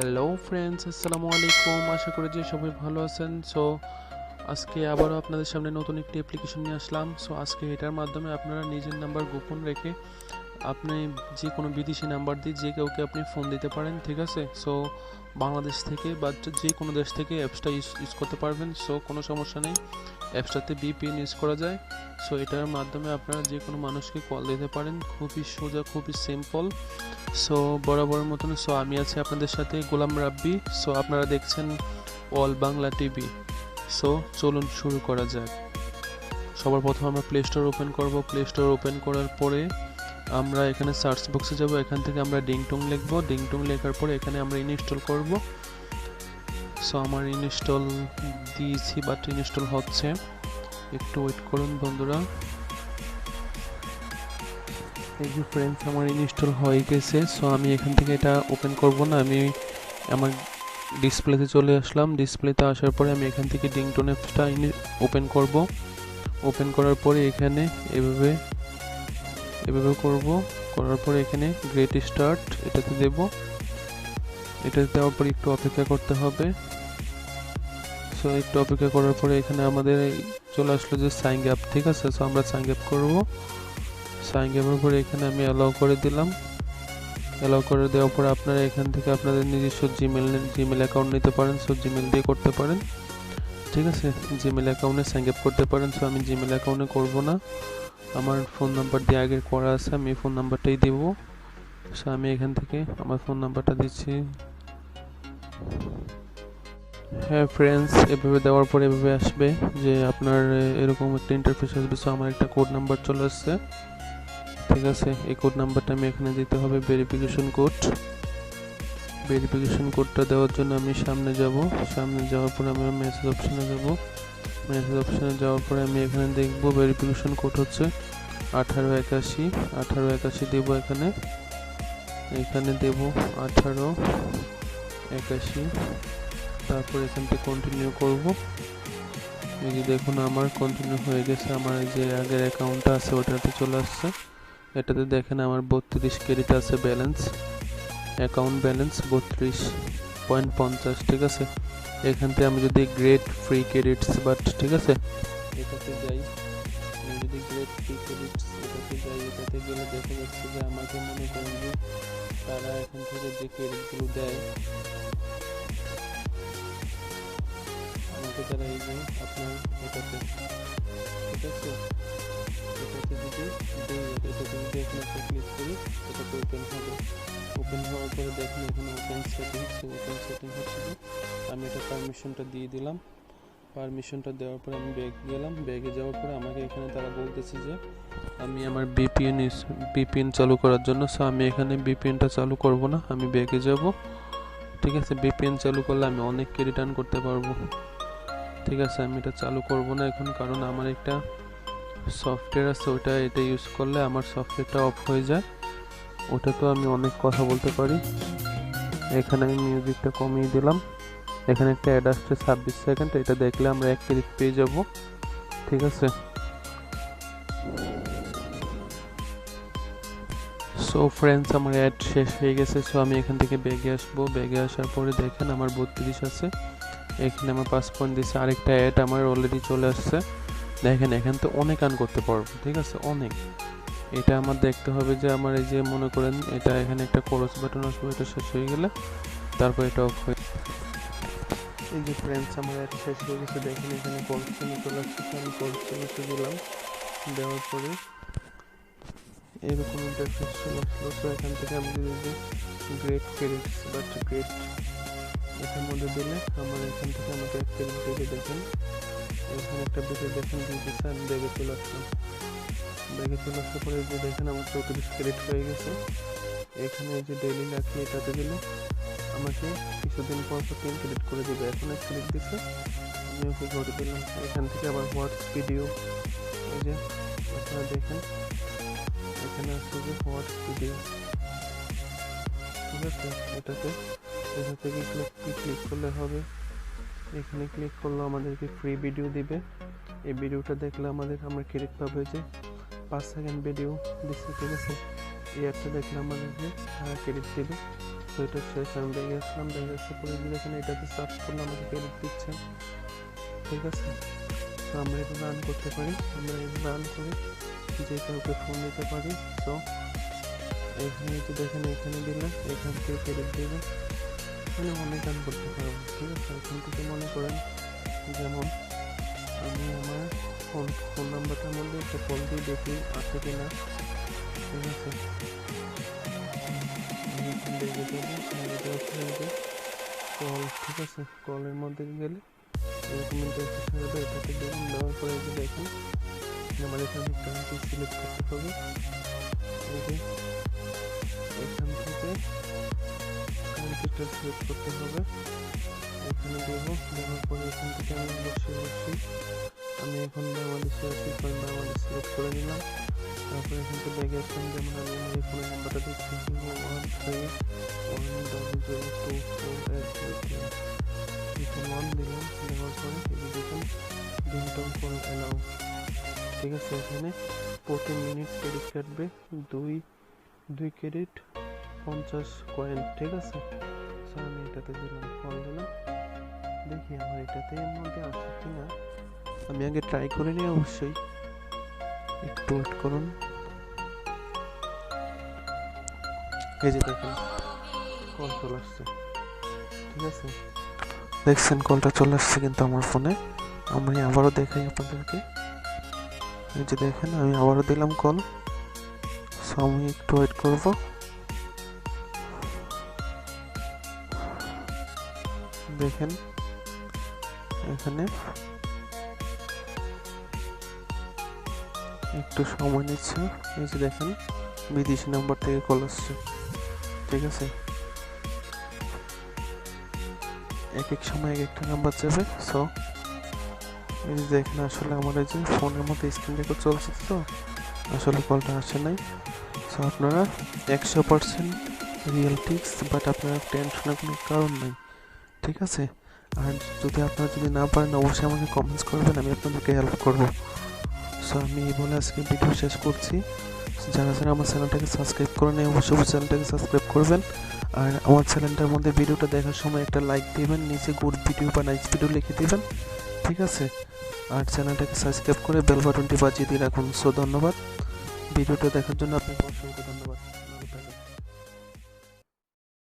Hello friends, আসসালামু আলাইকুম। আশা করি যে সবাই ভালো আছেন। আজকে আবারও আপনাদের সামনে নতুন একটি অ্যাপ্লিকেশন নিয়ে আসলাম। আজকে এটার মাধ্যমে আপনারা নিজের নাম্বার গোপন রেখে আপনি যে কোনো বিদেশি নাম্বার দিয়ে যে কাউকে আপনি ফোন দিতে পারেন, ঠিক আছে। বাংলাদেশ থেকে বা যে কোনো দেশ থেকে অ্যাপসটা ইউজ করতে পারবেন। কোনো সমস্যা নেই, অ্যাপসটাতে VPN ইউজ করা যায়। এটার মাধ্যমে আপনারা যে কোনো মানুষকে কল দিতে পারেন, খুবই সোজা, খুবই সিম্পল। বরাবরের মতন আমি আছি আপনাদের সাথে, গোলাম রাব্বি। আপনারা দেখছেন অল বাংলা টিভি। চলুন শুরু করা যাক। সবার প্রথম আমরা প্লে স্টোর ওপেন করব। প্লে স্টোর ওপেন করার পরে আমরা এখানে সার্চ বক্সে যাব। এখান থেকে আমরা ডিংটং লিখব। ডিংটং লেখার পরে এখানে আমরা ইনস্টল করব। আমার ইনস্টল দিয়েছি, বাট ইনস্টল হচ্ছে, একটু ওয়েট করুন বন্ধুরা। এই যে ফ্রেন্ডস, আমার ইনস্টল হয়ে গেছে। আমি এখান থেকে এটা ওপেন করব না, আমি আমার ডিসপ্লেতে চলে আসলাম। ডিসপ্লেতে আসার পরে আমি এখান থেকে ডিংটন অ্যাপসটা ওপেন করব। ওপেন করার পরে এখানে এভাবে করার পরে এখানে গ্রেট স্টার্ট এটাতে দেব। এটাতে দেওয়ার পরে একটু অপেক্ষা করতে হবে। একটু অপেক্ষা করার পরে এখানে আমাদের চলে আসলো যে সাইন আপ, ঠিক আছে। আমরা সাইন আপ করব। সাইন আপের পরে এখানে আমি অ্যালাউ করে দিলাম। অ্যালাউ করে দেওয়ার পরে আপনারা এখান থেকে আপনাদের নিজস্ব জিমেল অ্যাকাউন্ট নিতে পারেন। জিমেল দিয়ে করতে পারেন, ঠিক আছে। জিমেল অ্যাকাউন্টে সাইন আপ করতে পারেন। আমি জিমেল অ্যাকাউন্টে করব না, আমার ফোন নাম্বার দিয়ে আগে করা আছে, আমি ফোন নাম্বারটাই দেব। আমি এখান থেকে আমার ফোন নাম্বারটা দিচ্ছি। হ্যাঁ ফ্রেন্ডস, এভাবে দেওয়ার পরে এভাবে আসবে যে আপনার এরকম একটা ইন্টারফেস আসবে। আমার একটা কোড নাম্বার চলে আসছে, ঠিক আছে। এই কোড নাম্বারটা আমি এখানে দিতে হবে, ভেরিফিকেশন কোড। ভেরিফিকেশন কোডটা দেওয়ার জন্য আমি সামনে যাব। সামনে যাওয়ার পরে আমি মেসেজ অপশানে যাব। মেসেজ অপশানে যাওয়ার পরে আমি এখানে দেখব ভেরিফিকেশন কোড হচ্ছে 1881। 1881 দেব এখানে। এখানে দেব 1881। তারপর এখান থেকে কন্টিনিউ করব। এই যে দেখুন আমার কন্টিনিউ হয়ে গেছে। আমার যে আগের অ্যাকাউন্টটা আছে ওটাতে চলে আসছে। এটাতে দেখেন আমার 32 ক্রেডিট আছে ব্যালেন্স, অ্যাকাউন্ট ব্যালেন্স 32.50, ঠিক আছে। এখান থেকে আমি যদি গ্রেট ফ্রি ক্রেডিটস ঠিক আছে এটাতে যাই, আমি যদি গ্রেট ফ্রি ক্রেডিটস এটাতে যাই, এটাতে গেলে দেখা যাচ্ছে যে আমাকে মনে করেন যে তারা এখান থেকে যে ক্রেডিটগুলো দেয় আমাকে, তারা এই যে আপনার এটাতে, ঠিক আছে, এটাতে যদি এখানে একটা ক্লিক করি, এটাতে ওপেন হবে। ওপেন হওয়ার পরে দেখুন এখানে ওপেন সেটিংস হচ্ছে যে আমি এটা পারমিশনটা দিয়ে দিলাম। পারমিশনটা দেওয়ার পরে আমি গেলাম। ব্যাগে যাওয়ার পরে আমাকে এখানে তারা বলতেছে যে আমি আমার বিপিএন চালু করার জন্য। আমি এখানে বিপিএনটা চালু করব না, আমি ব্যাগে যাব, ঠিক আছে। বিপিএন চালু করলে আমি অনেক ক্রেডিট আর্ন করতে পারবো, ঠিক আছে। আমি এটা চালু করব না এখন, কারণ আমার একটা সফটওয়্যার আছে, এটা ইউজ করলে আমার সফটওয়্যারটা অফ হয়ে যায়। ওটা তো আমি অনেক কথা বলতে পারি। এখানে আমি মিউজিকটা কমিয়ে দিলাম। এখানে একটা অ্যাড আসছে 26 সেকেন্ড, এটা দেখলে আমরা 1 ক্রেডিট পেয়ে যাব, ঠিক আছে। ফ্রেন্ডস, আমার অ্যাড শেষ হয়ে গেছে। আমি এখান থেকে ব্যাগে আসবো। ব্যাগে আসার পরে দেখেন আমার 32 আছে। এখানে আমার 5 পয়েন্ট দিচ্ছে। আরেকটা অ্যাড আমার অলরেডি চলে আসছে। দেখেন এখান তো অনেক আর্ন করতে পারবো, ঠিক আছে, অনেক। এটা আমার দেখতে হবে যে আমার এই যে মনে করেন এটা এখানে একটা ক্রস বাটন আসবে, এটা শেষ হয়ে গেলে তারপর এটা অফ হয়ে। এই যে ফ্রেন্ডস, আমার অ্যাড শেষ হয়ে গেছে। দেখেন এখানে কলসেনে চলে আসছে। আমি কলসেনে দিলাম। দেওয়ার পরে এরকম ইন্টারফেস চলে আসলো। এখান থেকে আমি যদি গ্রেট ক্রেডিটস গ্রেট এটার মধ্যে দিলে আমার এখান থেকে আমাকে এক ক্রেডিট দিলে দেখেন এখানে একটা বেটে দেখেন দিয়ে দিচ্ছে। আমি ব্যাগে চলে আসলাম। ব্যাগে চলে আসার পরে যে দেখেন আমার 34 ক্রেডিট হয়ে গেছে। এখানে যে ডেইলি রাখি এটাতে দিলে আমাকে কিছুদিন পর 3 ক্রেডিট করে দিবে। এখন এক ক্রেডিট দিচ্ছে, আমি ওকে করে দিলাম। এখান থেকে আবার হোয়াটস ভিডিও, এই যে আপনারা দেখেন এখানে আসছে যে হোয়াটস ভিডিও, ঠিক আছে। এটা থেকে ক্লিক করলে হবে। এখানে ক্লিক করলে আমাদেরকে ফ্রি ভিডিও দিবে। এই ভিডিওটা দেখলে আমরা ক্রেডিট পাবে যে 5 সেকেন্ড ভিডিও দিচ্ছে, ঠিক আছে। এই অ্যাপটা দেখলে আমাদেরকে ক্রেডিট দেবে। সো এটা শেষ। আমি ব্যাগে আসলাম, ব্যাগে আসার পরে দেখেন এটাতে সার্চ করলে আমাকে ক্রেডিট দিচ্ছে, ঠিক আছে। তো আমরা এটা রান করতে পারি, আমরা এটা রান করে যে কাউকে ফোন দিতে পারি। সো এখানে যে দেখেন এখানে দিলাম, এখান থেকে ক্রেডিট দেবেন, মানে অনেক রান করতে পারবো, ঠিক আছে। এখান থেকে মনে করেন যেমন আমি আমার ফোন নাম্বারটার মধ্যে একটা কল দিয়ে দেখি আছে কি না, ঠিক আছে। আমি এখান থেকে দেবো কল, ঠিক আছে। কলের মধ্যে গেলে এরকম ইন্টারফেস হবে, এটাকে দেখুন, দেওয়ার পরে যে দেখুন আমার এখানে কারেন্সি সিলেক্ট করতে হবে, এই যে এখান থেকে কারেন্সিটা সিলেক্ট করতে হবে, এখানে দেবো। দেওয়ার পরে এখান থেকে আমি অবশ্যই আমি এখন বাংলাদেশে আছি, বাংলাদেশ সিলেক্ট করে নিলাম। তারপরে এখান থেকে ব্যাগে আসলাম, যেমন আমি আমার এই ফোনের নাম্বারটা দিচ্ছি 013100248 1 দিলাম। দেওয়ার পরে এই দেখুন রিংটোন ফোন অ্যালাউ, ঠিক আছে। এখানে প্রতি মিনিট ক্রেডিট কাটবে 2 ক্রেডিট 50 কয়েন, ঠিক আছে। সো আমি এটাতে দিলাম, কল দিলাম, দেখি আমার এটাতে এর মধ্যে আসে কিনা, আমি আগে ট্রাই করে নিই অবশ্যই, একটু ওয়েট করুন। এই যে দেখেন কল চলে আসছে, ঠিক আছে, দেখছেন কলটা চলে আসছে কিন্তু আমার ফোনে। আমি আবারও দেখাই আপনাদেরকে, এই যে দেখেন আমি আবারও দিলাম কল। সো আমি একটু ওয়েট করব, দেখেন এখানে একটু সময় নিচ্ছে, এই যে দেখেন বিদেশি নাম্বার থেকে কল আসছে, ঠিক আছে। এক এক সময় এক একটা নাম্বার যাবে। সো এই যে দেখেন আসলে আমার এই যে ফোনের মধ্যে স্ক্রিন রেকর্ড চলছে, তো আসলে কলটা আসে নাই। সো আপনারা 100% রিয়েল টিক্স, বাট আপনারা টেনশনের কোনো কারণ নাই, ঠিক আছে। আর আপনারা যদি না পারেন অবশ্যই আমাকে কমেন্টস করবেন, আমি আপনাদেরকে হেল্প করব। সো আমি এই বলে আজকে ভিডিও শেষ করছি। যারা আমার চ্যানেলটাকে সাবস্ক্রাইব করে নেই অবশ্যই চ্যানেলটাকে সাবস্ক্রাইব করবেন। আর আমার চ্যানেলটার মধ্যে ভিডিওটা দেখার সময় একটা লাইক দিবেন, নিচে গুড ভিডিও বা নাইস ভিডিও লিখে দিবেন, ঠিক আছে। আর চ্যানেলটাকে সাবস্ক্রাইব করে বেল বাটনটি বাজিয়ে দিয়ে রাখুন। সো ধন্যবাদ, ভিডিওটা দেখার জন্য আপনাকে অসংখ্য ধন্যবাদ।